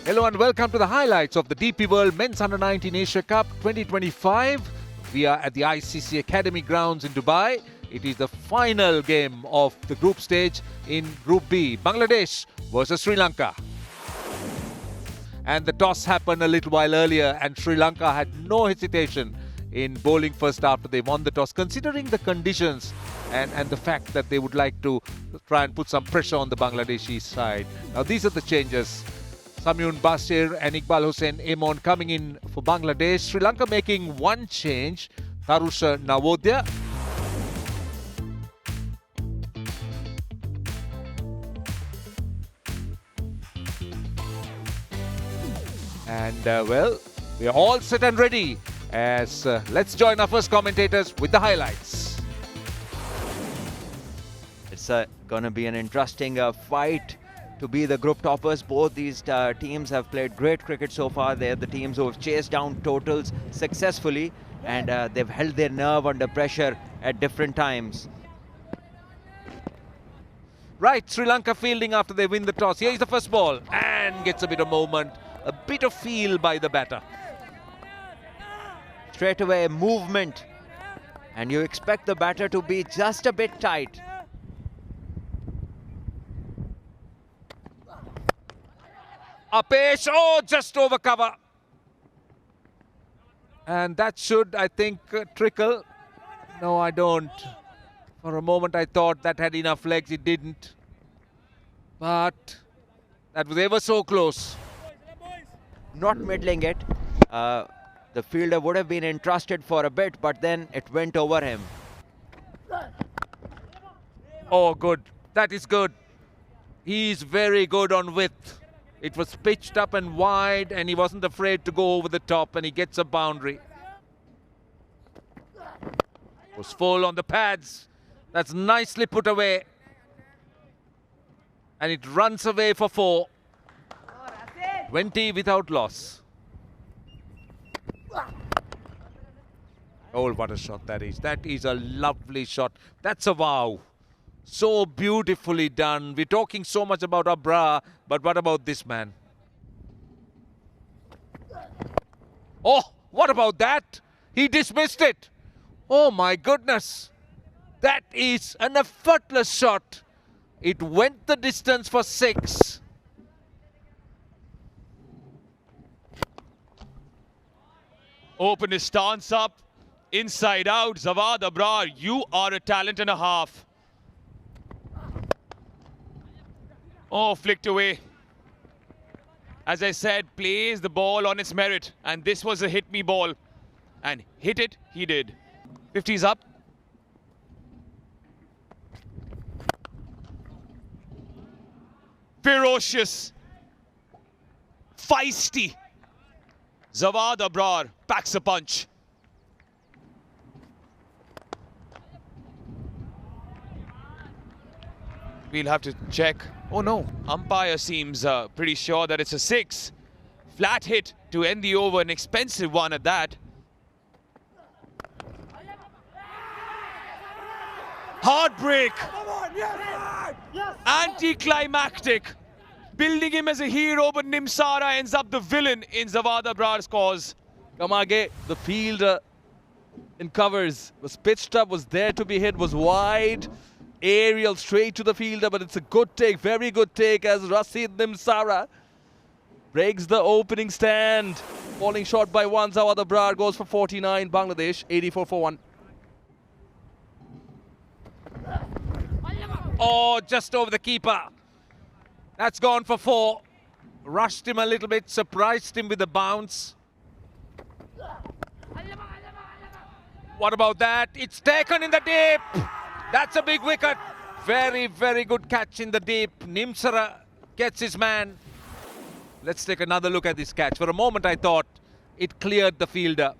Hello and welcome to the highlights of the DP World Men's Under-19 Asia Cup 2025. We are at the ICC Academy grounds in Dubai. It is the final game of the group stage in Group B, Bangladesh versus Sri Lanka. And the toss happened a little while earlier and Sri Lanka had no hesitation in bowling first after they won the toss, considering the conditions and the fact that they would like to try and put some pressure on the Bangladeshi side. Now these are the changes. Samyun Basir and Iqbal Hossain Amon coming in for Bangladesh. Sri Lanka making one change. Tarusha Navodya. And well, we are all set and ready as let's join our first commentators with the highlights. It's going to be an interesting fight to be the group toppers. Both these teams have played great cricket so far. They're the teams who have chased down totals successfully, and they've held their nerve under pressure at different times. Right, Sri Lanka fielding after they win the toss. Here is the first ball and gets a bit of movement, a bit of feel by the batter. Straight away movement, and you expect the batter to be just a bit tight. Apesh, oh, just over cover. And that should, I think, trickle. No, I don't. For a moment, I thought that had enough legs. It didn't. But that was ever so close. Not middling it. The fielder would have been entrusted for a bit, but then it went over him. Oh, good. That is good. He's very good on width. It was pitched up and wide, and he wasn't afraid to go over the top, and he gets a boundary. Was full on the pads. That's nicely put away. And it runs away for 4. 20 without loss. Oh, what a shot that is. That is a lovely shot. That's a wow. So beautifully done. We're talking so much about Abra, but what about this man? Oh, what about that? He dismissed it. Oh my goodness. That is an effortless shot. It went the distance for 6. Open his stance up, inside out. Zawad Abrar, you are a talent and a half. Oh, flicked away. As I said, plays the ball on its merit, and this was a hit me ball. And hit it, he did. 50's up. Ferocious. Feisty. Zawad Abrar packs a punch. We'll have to check. Oh no, umpire seems pretty sure that it's a 6. Flat hit to end the over, an expensive one at that. Heartbreak. Anticlimactic. Building him as a hero, but Nimsara ends up the villain in Zawad Abrar's cause. Kamage, the fielder in covers, was pitched up, was there to be hit, was wide. Aerial straight to the fielder, but it's a good take, very good take as Rasid Nimsara breaks the opening stand. Falling short by 1, Zawad Abrar goes for 49, Bangladesh 84 for 1. Oh, just over the keeper. That's gone for 4. Rushed him a little bit, surprised him with the bounce. What about that? It's taken in the deep. That's a big wicket. Very, very good catch in the deep. Nimsara gets his man. Let's take another look at this catch. For a moment, I thought it cleared the fielder.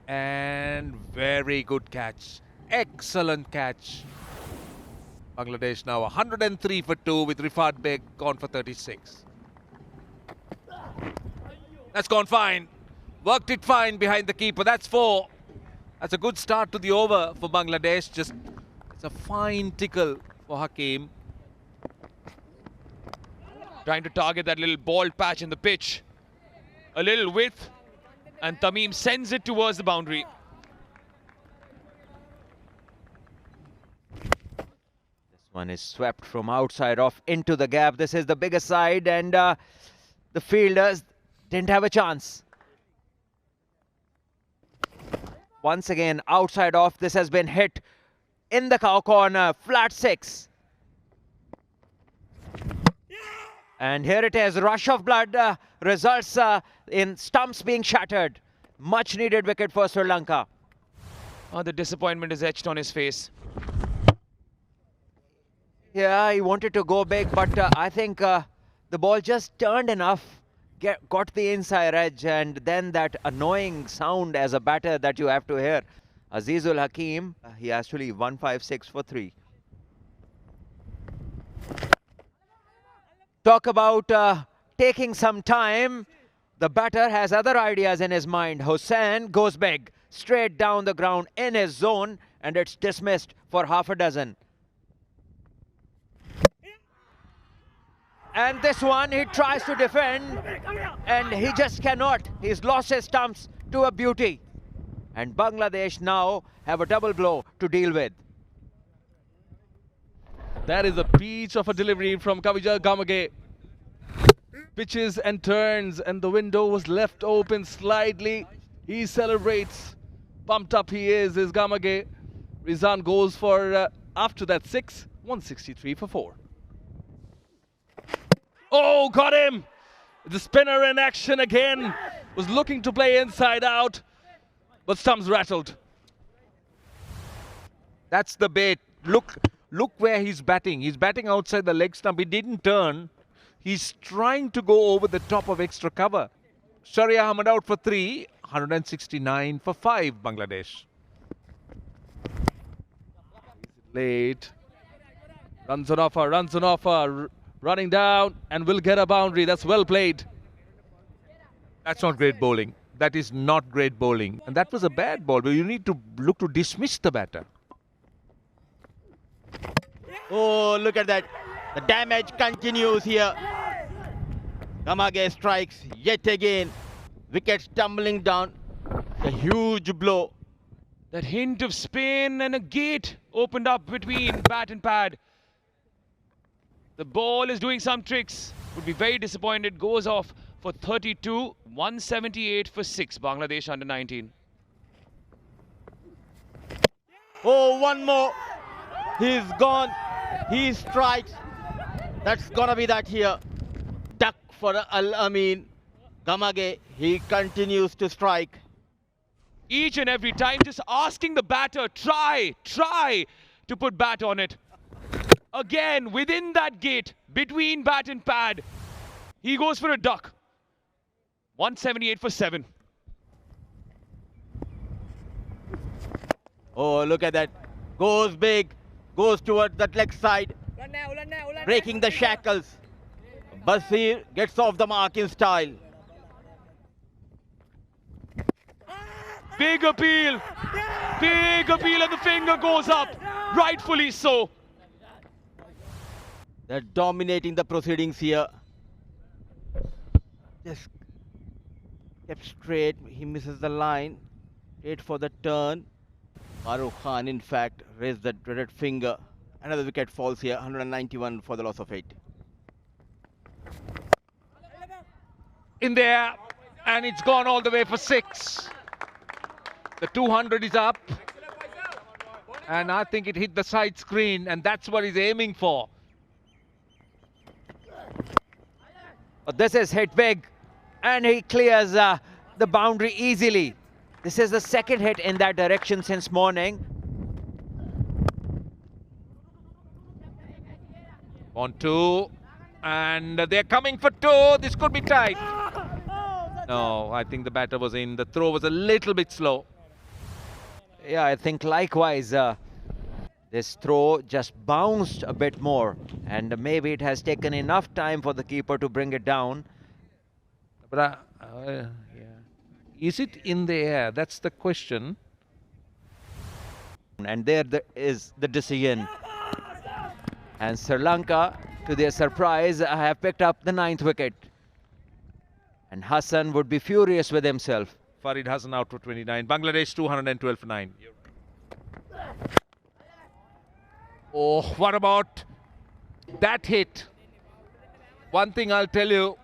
And very good catch. Excellent catch. Bangladesh now 103 for 2 with Rifat Beg gone for 36. That's gone fine. Worked it fine behind the keeper. That's 4. That's a good start to the over for Bangladesh. Just it's a fine tickle for Hakim. trying to target that little bald patch in the pitch. A little width, and Tamim sends it towards the boundary. This one is swept from outside off into the gap. This is the bigger side, and the fielders didn't have a chance. Once again, outside off. This has been hit in the cow corner. Flat 6. And here it is. Rush of blood results in stumps being shattered. Much needed wicket for Sri Lanka. Oh, the disappointment is etched on his face. Yeah, he wanted to go big, but I think the ball just turned enough. Got the inside edge, and then that annoying sound as a batter that you have to hear. Azizul Hakim, he actually 156 for 3. Talk about taking some time. The batter has other ideas in his mind. Hussain goes big, straight down the ground in his zone, and it's dismissed for half a dozen. And this one, he tries to defend, and he just cannot. He's lost his stumps to a beauty. And Bangladesh now have a double blow to deal with. That is a peach of a delivery from Kavijay Gamage. Pitches and turns, and the window was left open slightly. He celebrates. Pumped up he is Gamage. Rizan goes for, after that 6, 163 for 4. Oh, got him! The spinner in action again. Was looking to play inside out, but stumps rattled. That's the bait. Look where he's batting. He's batting outside the leg stump. He didn't turn. He's trying to go over the top of extra cover. Sharia Ahmed out for 3, 169 for 5, Bangladesh. Late. Runs on offer. Running down and will get a boundary. That's well played. That's not great bowling. That is not great bowling. And that was a bad ball, but you need to look to dismiss the batter. Oh, look at that. The damage continues here. Gamage strikes yet again. Wickets tumbling down. A huge blow. That hint of spin and a gate opened up between bat and pad. The ball is doing some tricks. Would be very disappointed. Goes off for 32, 178 for 6. Bangladesh under 19. Oh, one more. He's gone. He strikes. That's gonna be that here. Duck for Al Amin. Gamage, he continues to strike. Each and every time just asking the batter, try to put bat on it. Again, within that gate, between bat and pad, he goes for a duck. 178 for 7. Oh, look at that. Goes big. Goes towards that leg side. Breaking the shackles. Basir gets off the mark in style. Big appeal. Big appeal, and the finger goes up. Rightfully so. They're dominating the proceedings here. Just kept straight. He misses the line. Wait for the turn. Farooq Khan, in fact, raised the dreaded finger. Another wicket falls here. 191 for the loss of 8. In there, and it's gone all the way for 6. The 200 is up. And I think it hit the side screen, and that's what he's aiming for. But this is hit big, and he clears the boundary easily. This is the second hit in that direction since morning. On 2, and they're coming for 2. This could be tight. No, I think the batter was in. The throw was a little bit slow. Yeah, I think likewise. This throw just bounced a bit more, and maybe it has taken enough time for the keeper to bring it down. But yeah. Is it in the air? That's the question. And there is the decision. And Sri Lanka to their surprise, have picked up the 9th wicket. And Hassan would be furious with himself. Farid Hassan out for 29. Bangladesh 212 for 9. Oh, what about that hit? One thing I'll tell you,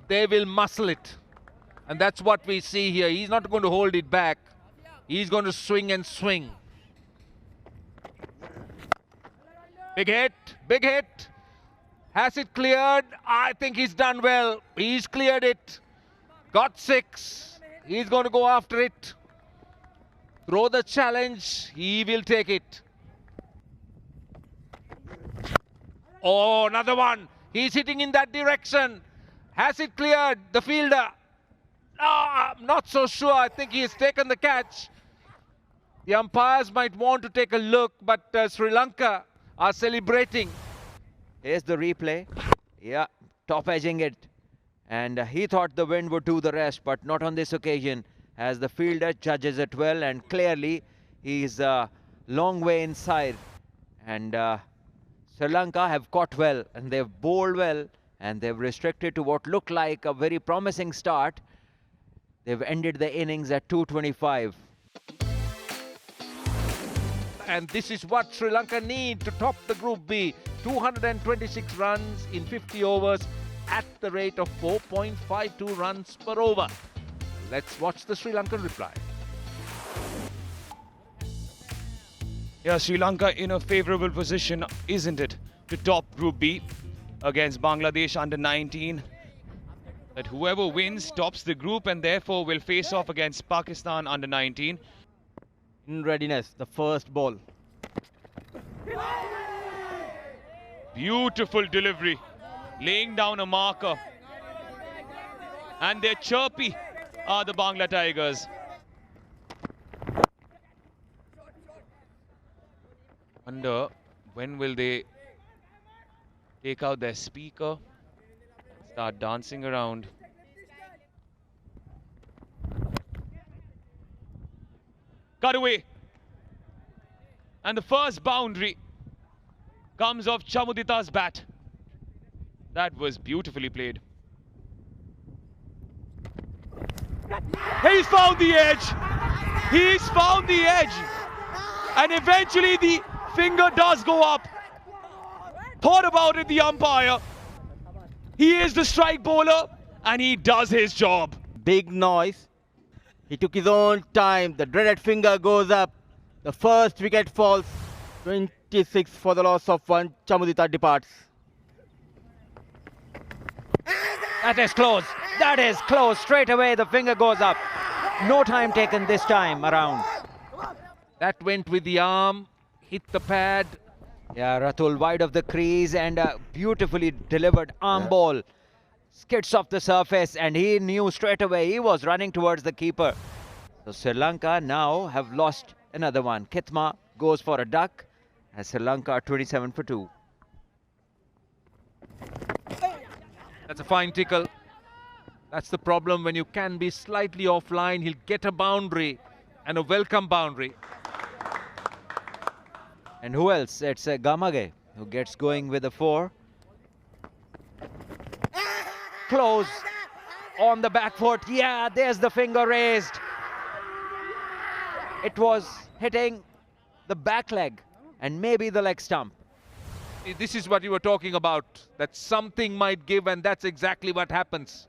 they will muscle it. And that's what we see here. He's not going to hold it back. He's going to swing and swing. Big hit, big hit. Has it cleared? I think he's done well. He's cleared it. Got 6. He's going to go after it. Throw the challenge. He will take it. Oh, another one. He's hitting in that direction. Has it cleared? The fielder. I'm not so sure. I think he has taken the catch. The umpires might want to take a look, but Sri Lanka are celebrating. Here's the replay. Yeah, top edging it. And he thought the wind would do the rest, but not on this occasion, as the fielder judges it well, and clearly he's a long way inside. And Sri Lanka have caught well, and they've bowled well, and they've restricted to what looked like a very promising start. They've ended the innings at 225. And this is what Sri Lanka need to top the Group B. 226 runs in 50 overs at the rate of 4.52 runs per over. Let's watch the Sri Lankan reply. Yeah, Sri Lanka in a favourable position, isn't it, to top Group B against Bangladesh under 19. That whoever wins tops the group and therefore will face off against Pakistan under 19. In readiness, the first ball. Beautiful delivery, laying down a marker. And they're chirpy are the Bangla Tigers. Wonder when will they take out their speaker, start dancing around. Cut away. And the first boundary comes off Chamudita's bat. That was beautifully played. He's found the edge. He's found the edge. And eventually the finger does go up. Thought about it, the umpire. He is the strike bowler and he does his job. Big noise. He took his own time. The dreaded finger goes up. The first wicket falls. 26 for the loss of 1. Chamudita departs. That is close. That is close. Straight away the finger goes up. No time taken this time around. That went with the arm, hit the pad. Yeah, Ratul wide of the crease and a beautifully delivered arm ball. Skids off the surface and he knew straight away he was running towards the keeper. So Sri Lanka now have lost another one. Kitma goes for a duck as Sri Lanka are 27 for 2. That's a fine tickle. That's the problem when you can be slightly offline. He'll get a boundary and a welcome boundary. And who else? It's Gamage who gets going with a 4. Close on the back foot. Yeah, there's the finger raised. It was hitting the back leg and maybe the leg stump. This is what you were talking about, that something might give, and that's exactly what happens.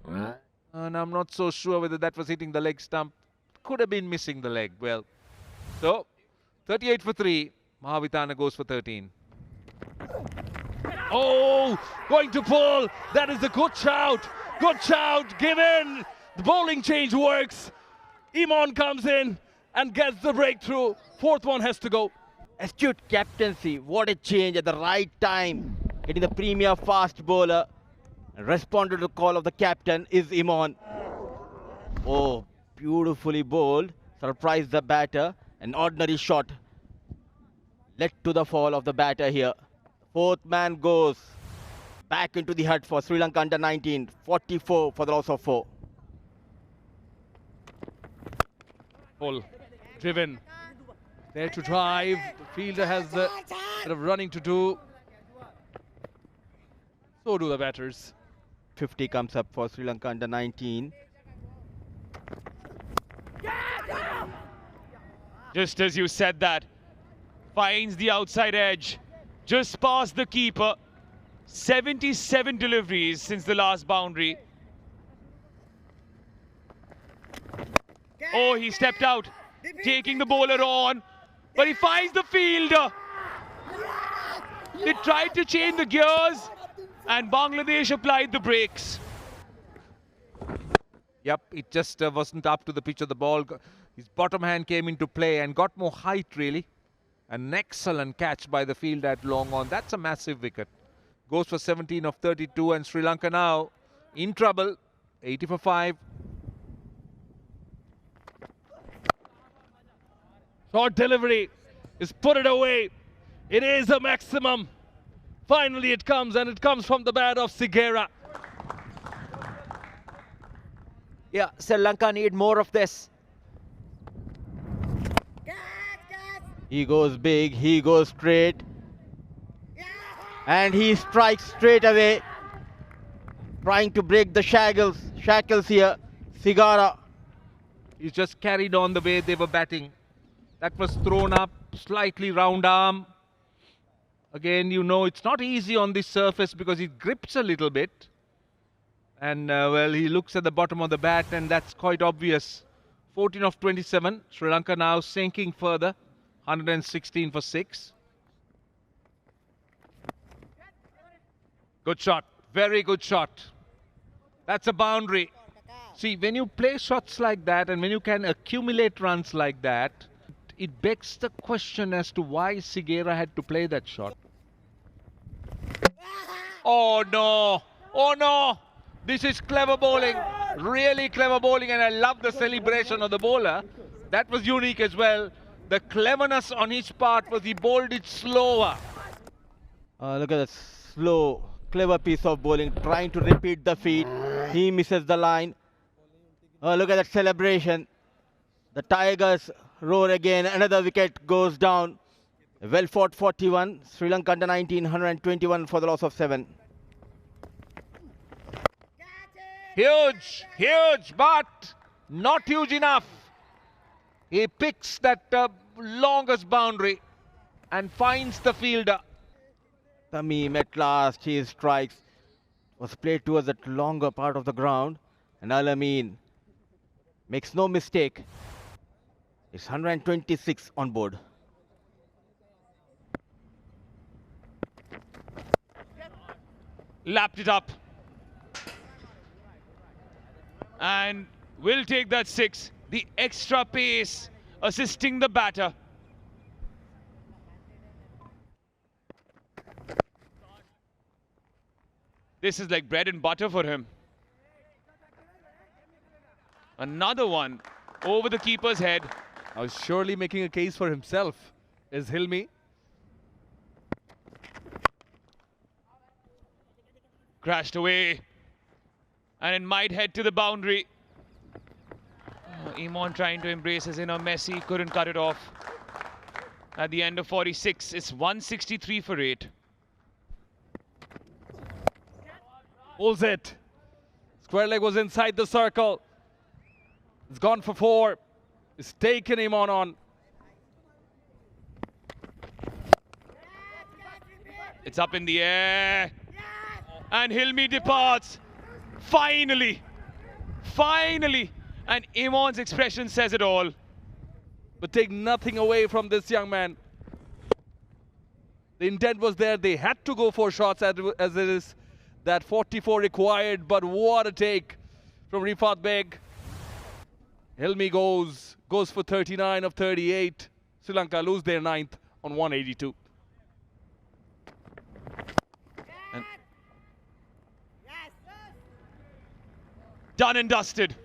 And I'm not so sure whether that was hitting the leg stump. Could have been missing the leg. Well, so 38 for 3. Mahavitana goes for 13. Oh, going to pull. That is a good shout. Good shout. Give in. The bowling change works. Iman comes in and gets the breakthrough. Fourth one has to go. Astute captaincy. What a change at the right time. Hitting the premier fast bowler. And responded to the call of the captain is Iman. Oh, beautifully bowled. Surprised the batter. An ordinary shot led to the fall of the batter here. Fourth man goes back into the hut for Sri Lanka under 19. 44 for the loss of 4. Pull. Driven. There to drive. The fielder has the bit of running to do. So do the batters. 50 comes up for Sri Lanka U19. Just as you said that, finds the outside edge, just past the keeper. 77 deliveries since the last boundary. Oh, he stepped out, taking the bowler on, but he finds the fielder. They tried to change the gears, and Bangladesh applied the brakes. Yep, it just wasn't up to the pitch of the ball. His bottom hand came into play and got more height, really. An excellent catch by the fielder at long on. That's a massive wicket. Goes for 17 of 32, and Sri Lanka now in trouble. 80 for 5. Short delivery is put it away. It is a maximum. Finally it comes, and it comes from the bat of Sigera. Yeah, Sri Lanka need more of this. He goes big, he goes straight. And he strikes straight away. Trying to break the shackles here. Sigara. He's just carried on the way they were batting. That was thrown up, slightly round arm. Again, you know, it's not easy on this surface because it grips a little bit. And, well, he looks at the bottom of the bat, and that's quite obvious. 14 of 27. Sri Lanka now sinking further. 116 for 6. Good shot. Very good shot. That's a boundary. See, when you play shots like that and when you can accumulate runs like that, it begs the question as to why Sigera had to play that shot. Oh no! Oh no! This is clever bowling. Really clever bowling, and I love the celebration of the bowler. That was unique as well. The cleverness on his part was he bowled it slower. Look at that slow, clever piece of bowling, trying to repeat the feat. He misses the line. Look at that celebration. The Tigers roar again. Another wicket goes down. Well fought 41. Sri Lanka U19 121 for the loss of 7. Huge, huge, but not huge enough. He picks that longest boundary and finds the fielder. Tamim at last, his strikes was played towards that longer part of the ground, and Al Amin makes no mistake. It's 126 on board. Lapped it up. And will take that 6. The extra pace assisting the batter. This is like bread and butter for him. Another one over the keeper's head. Now surely making a case for himself is Hilmi. Crashed away. And it might head to the boundary. Imon trying to embrace his inner Messi, couldn't cut it off. At the end of 46, it's 163 for 8. Pulls it. Square leg was inside the circle. It's gone for 4. It's taken Imon on. It's up in the air. And Hilmi departs. Finally. Finally. And Imon's expression says it all. But take nothing away from this young man. The intent was there. They had to go for shots as it is. That 44 required, but what a take from Rifat Beg. Hilmi goes for 39 of 38. Sri Lanka lose their 9th on 182. And done and dusted.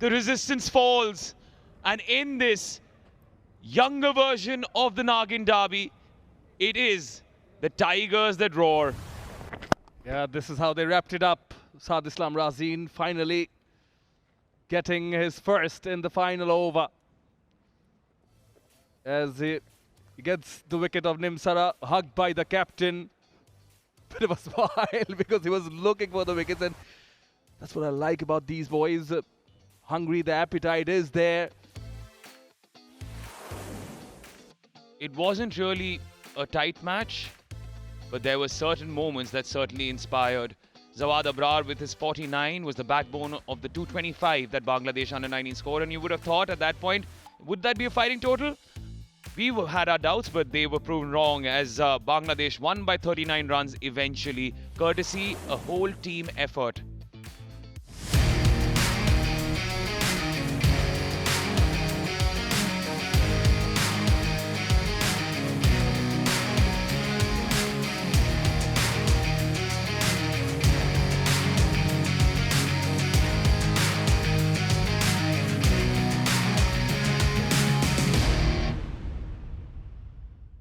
The resistance falls, and in this younger version of the Nagin Derby, it is the Tigers that roar. Yeah, this is how they wrapped it up. Saad Islam Razin finally getting his first in the final over. As he gets the wicket of Nimsara, hugged by the captain. bit of a smile because he was looking for the wickets, and that's what I like about these boys. Hungry, the appetite is there. It wasn't really a tight match, but there were certain moments that certainly inspired. Zawad Abrar with his 49 was the backbone of the 225 that Bangladesh U19 scored, and you would have thought at that point, would that be a fighting total? We had our doubts, but they were proven wrong as Bangladesh won by 39 runs eventually, courtesy a whole team effort.